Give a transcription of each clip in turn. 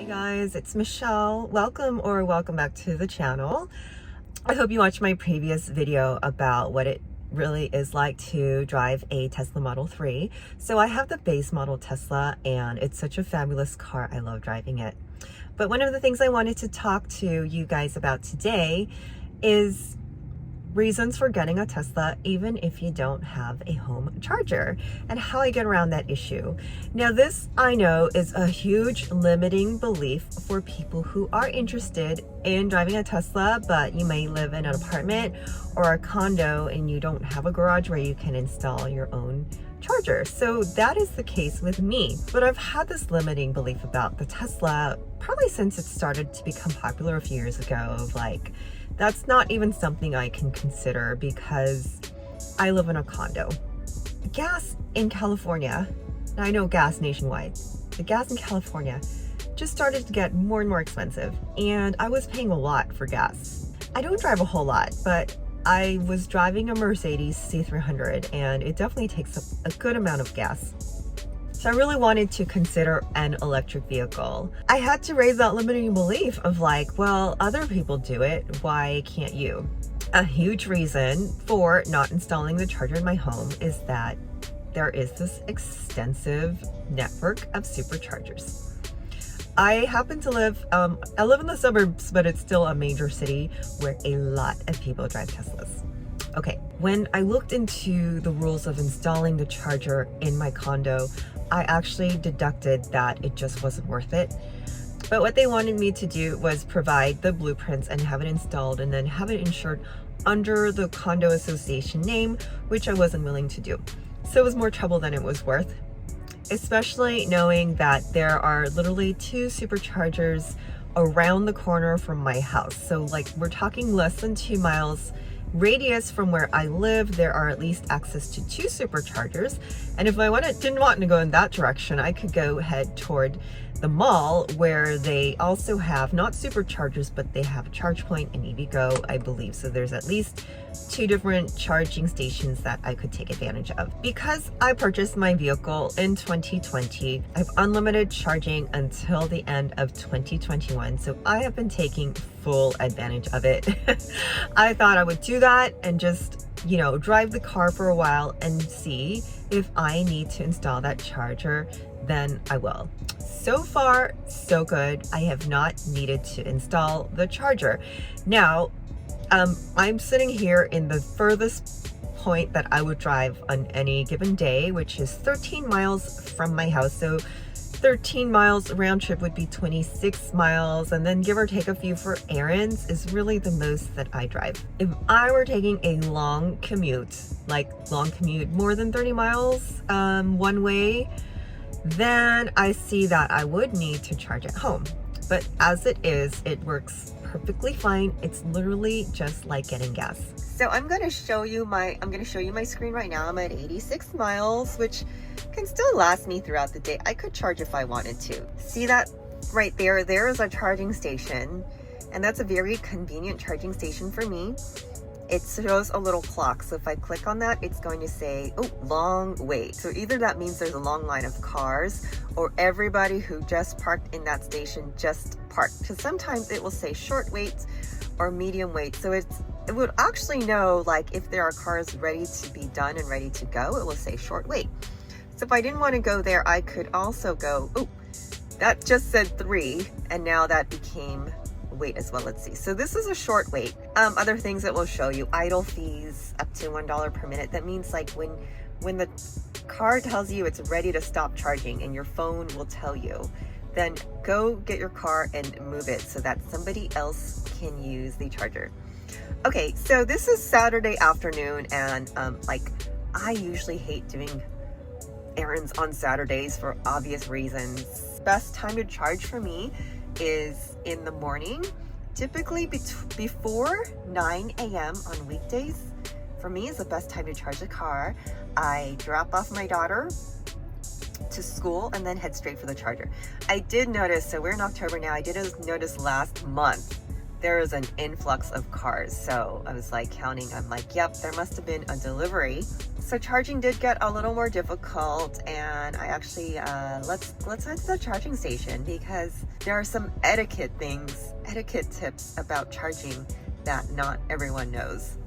Hey guys, it's Michelle. Welcome back to the channel. I hope you watched my previous video about what it really is like to drive a Tesla Model 3. So I have the base model Tesla and it's such a fabulous car. I love driving it. But one of the things I wanted to talk to you guys about today is reasons for getting a Tesla even if you don't have a home charger and how I get around that issue. Now this, I know, is a huge limiting belief for people who are interested in driving a Tesla, but you may live in an apartment or a condo and you don't have a garage where you can install your own charger. So that is the case with me. But I've had this limiting belief about the Tesla probably since it started to become popular a few years ago, of like, that's not even something I can consider because I live in a condo. Gas in California, now I know gas nationwide, the gas in California just started to get more and more expensive, and I was paying a lot for gas. I don't drive a whole lot, but I was driving a Mercedes C300 and it definitely takes up a good amount of gas. So I really wanted to consider an electric vehicle. I had to raise that limiting belief of like, well, other people do it, why can't you? A huge reason for not installing the charger in my home is that there is this extensive network of superchargers. I happen to live, I live in the suburbs, but it's still a major city where a lot of people drive Teslas. Okay, when I looked into the rules of installing the charger in my condo, I actually deducted that it just wasn't worth it. But what they wanted me to do was provide the blueprints and have it installed and then have it insured under the condo association name, which I wasn't willing to do. So it was more trouble than it was worth, especially knowing that there are literally 2 superchargers around the corner from my house. So like, we're talking less than 2 miles radius from where I live. There are at least access to 2 superchargers, and if I didn't want to go in that direction, I could go head toward the mall where they also have not superchargers, but they have ChargePoint and EVgo, I believe. So there's at least 2 different charging stations that I could take advantage of. Because I purchased my vehicle in 2020, I have unlimited charging until the end of 2021. So I have been taking full advantage of it. I thought I would do that and just, you know, drive the car for a while and see if I need to install that charger, then I will. So far, so good. I have not needed to install the charger. Now, I'm sitting here in the furthest point that I would drive on any given day, which is 13 miles from my house. So 13 miles round trip would be 26 miles, and then give or take a few for errands is really the most that I drive. If I were taking a long commute, more than 30 miles one way, then I see that I would need to charge at home. But as it is, it works perfectly fine. It's literally just like getting gas. So I'm going to show you my screen right now. I'm at 86 miles, which can still last me throughout the day. I could charge if I wanted to. See that right there? There is a charging station, and that's a very convenient charging station for me. It shows a little clock, so if I click on that, it's going to say, oh, long wait. So either that means there's a long line of cars, or everybody who just parked in that station just parked. Because sometimes it will say short wait or medium wait. So it would actually know, like, if there are cars ready to be done and ready to go, it will say short wait. So if I didn't want to go there, I could also go, oh, that just said 3, and now that became wait as well. Let's see. So this is a short wait. Other things that will show you: idle fees up to $1 per minute. That means like when the car tells you it's ready to stop charging and your phone will tell you, then go get your car and move it so that somebody else can use the charger. Okay, so this is Saturday afternoon, and like, I usually hate doing errands on Saturdays for obvious reasons. Best time to charge for me is in the morning, typically before 9 a.m. on weekdays. For me, is the best time to charge the car. I drop off my daughter to school and then head straight for the charger. I did notice, so we're in October now, I did notice last month there was an influx of cars. So I was like counting, I'm like, yep, there must have been a delivery. So charging did get a little more difficult, and I actually, let's head to the charging station because there are some etiquette tips about charging that not everyone knows.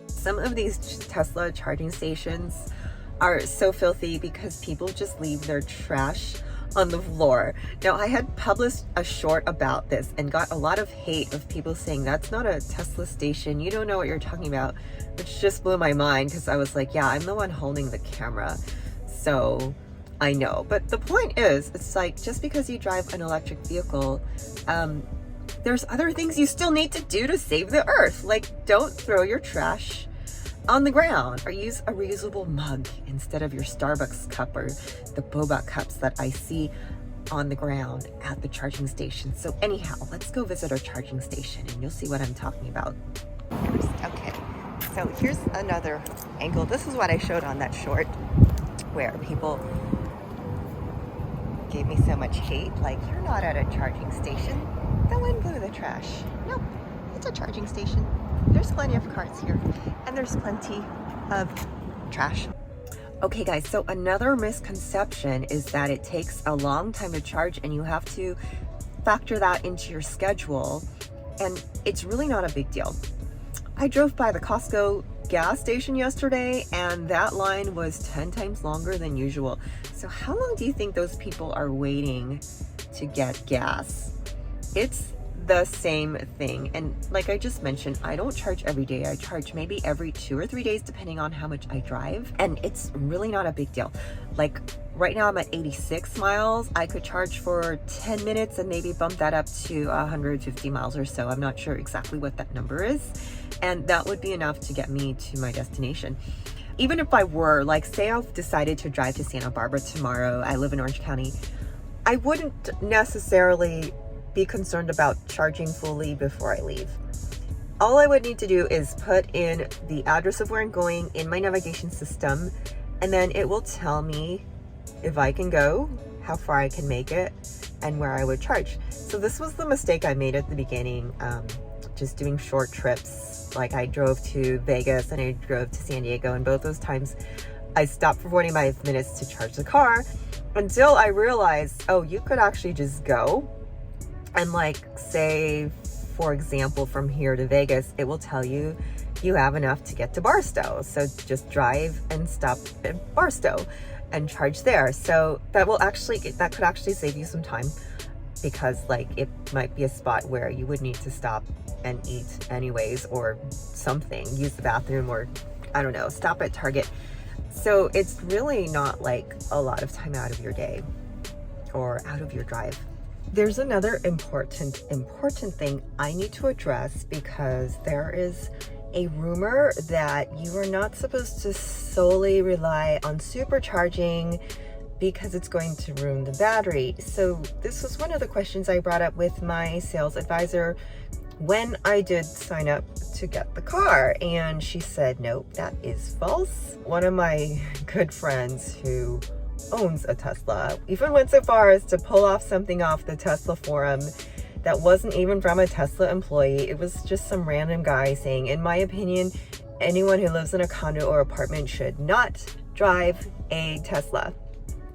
Some of these Tesla charging stations are so filthy because people just leave their trash on the floor. Now, I had published a short about this and got a lot of hate of people saying that's not a Tesla station, you don't know what you're talking about, which just blew my mind because I was like, yeah, I'm the one holding the camera, so I know. But the point is, it's like, just because you drive an electric vehicle, there's other things you still need to do to save the earth. Like, don't throw your trash on the ground, or use a reusable mug instead of your Starbucks cup or the boba cups that I see on the ground at the charging station. So anyhow, let's go visit our charging station and you'll see what I'm talking about. Okay, so here's another angle. This is what I showed on that short where people gave me so much hate, like, you're not at a charging station, the wind blew the trash. Nope, it's a charging station. There's plenty of cars here, and there's plenty of trash. Okay guys, so another misconception is that it takes a long time to charge and you have to factor that into your schedule, and it's really not a big deal. I drove by the Costco gas station yesterday and that line was 10 times longer than usual. So how long do you think those people are waiting to get gas? It's the same thing. And like I just mentioned, I don't charge every day. I charge maybe every 2 or 3 days depending on how much I drive, and it's really not a big deal. Like right now I'm at 86 miles. I could charge for 10 minutes and maybe bump that up to 150 miles or so. I'm not sure exactly what that number is, and that would be enough to get me to my destination. Even if I were, like, say I've decided to drive to Santa Barbara tomorrow, I live in Orange County, I wouldn't necessarily be concerned about charging fully before I leave. All I would need to do is put in the address of where I'm going in my navigation system, and then it will tell me if I can go, how far I can make it, and where I would charge. So this was the mistake I made at the beginning, just doing short trips. Like I drove to Vegas and I drove to San Diego, and both those times I stopped for 45 minutes to charge the car until I realized, oh, you could actually just go. And like, say, for example, from here to Vegas, it will tell you you have enough to get to Barstow. So just drive and stop at Barstow and charge there. So that could actually save you some time, because like it might be a spot where you would need to stop and eat anyways, or something, use the bathroom, or I don't know, stop at Target. So it's really not like a lot of time out of your day or out of your drive. There's another important thing I need to address, because there is a rumor that you are not supposed to solely rely on supercharging because it's going to ruin the battery. So this was one of the questions I brought up with my sales advisor when I did sign up to get the car, and she said, nope, that is false. One of my good friends who owns a Tesla even went so far as to pull off something off the Tesla forum that wasn't even from a Tesla employee. It was just some random guy saying, in my opinion, anyone who lives in a condo or apartment should not drive a Tesla.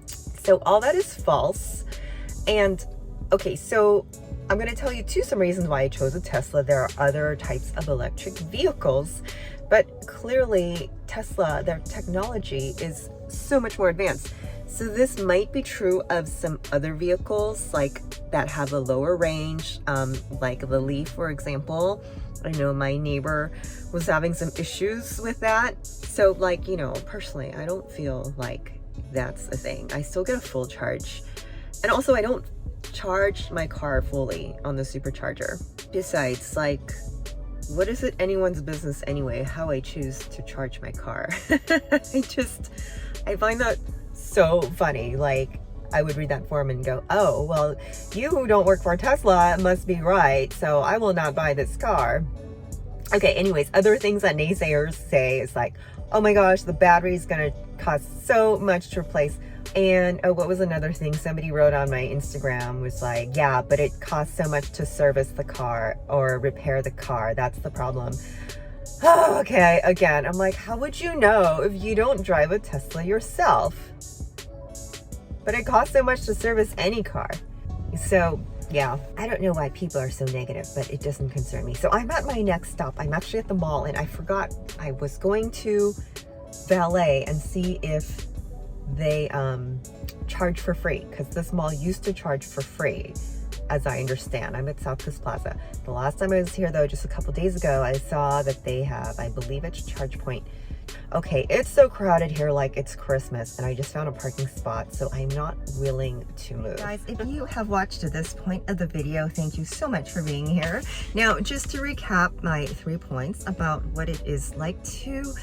So all that is false. And okay, so I'm going to tell you some reasons why I chose a Tesla. There are other types of electric vehicles, but clearly Tesla, their technology is so much more advanced. So this might be true of some other vehicles like that have a lower range, like the Leaf, for example. I know my neighbor was having some issues with that. So like, you know, personally, I don't feel like that's a thing. I still get a full charge. And also I don't charge my car fully on the supercharger. Besides, like, what is it anyone's business anyway, how I choose to charge my car? I find that so funny. Like, I would read that form and go, oh, well, you who don't work for Tesla must be right, so I will not buy this car. Okay, anyways, other things that naysayers say is like, oh my gosh, the battery is gonna costs so much to replace. And what was another thing somebody wrote on my Instagram was like, yeah, but it costs so much to service the car or repair the car. That's the problem. Oh, okay, again, I'm like, how would you know if you don't drive a Tesla yourself? But it costs so much to service any car. So yeah, I don't know why people are so negative, but it doesn't concern me. So I'm at my next stop. I'm actually at the mall, and I forgot I was going to valet and see if they charge for free, because this mall used to charge for free, as I understand. I'm at South Coast Plaza. The last time I was here though, just a couple days ago, I saw that they have, I believe it's Charge Point. Okay, it's so crowded here like it's Christmas, and I just found a parking spot, so I'm not willing to move. Guys, if you have watched to this point of the video, thank you so much for being here. Now, just to recap my 3 points about what it is like to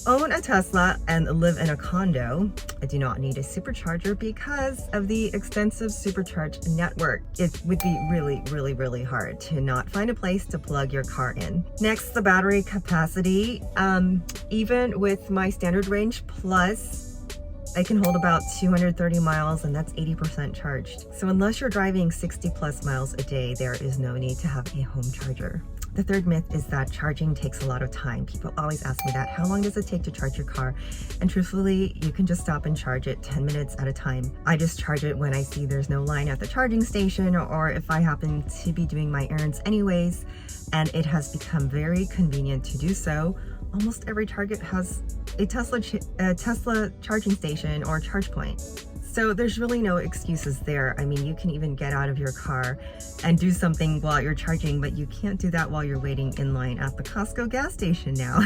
own a Tesla and live in a condo. I do not need a supercharger because of the extensive supercharge network. It would be really hard to not find a place to plug your car in. Next, the battery capacity. Even with my standard range plus, I can hold about 230 miles, and that's 80% charged. So unless you're driving 60 plus miles a day, there is no need to have a home charger. The third myth is that charging takes a lot of time. People always ask me that. How long does it take to charge your car? And truthfully, you can just stop and charge it 10 minutes at a time. I just charge it when I see there's no line at the charging station, or if I happen to be doing my errands anyways, and it has become very convenient to do so. Almost every Target has a Tesla charging station or charge point. So there's really no excuses there. I mean, you can even get out of your car and do something while you're charging, but you can't do that while you're waiting in line at the Costco gas station now.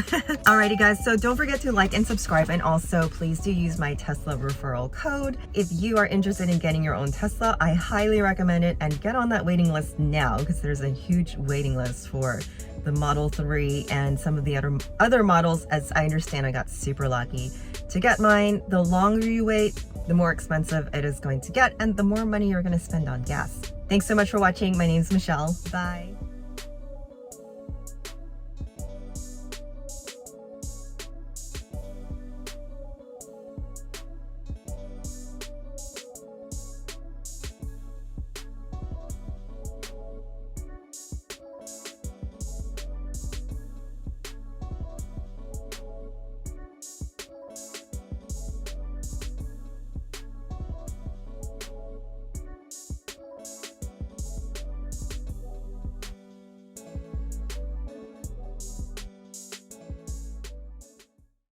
Alrighty guys, so don't forget to like and subscribe, and also please do use my Tesla referral code. If you are interested in getting your own Tesla, I highly recommend it, and get on that waiting list now, because there's a huge waiting list for the Model 3 and some of the other models. As I understand, I got super lucky to get mine. The longer you wait, the more expensive it is going to get, and the more money you're going to spend on gas. Thanks so much for watching. My name's Michelle. Bye.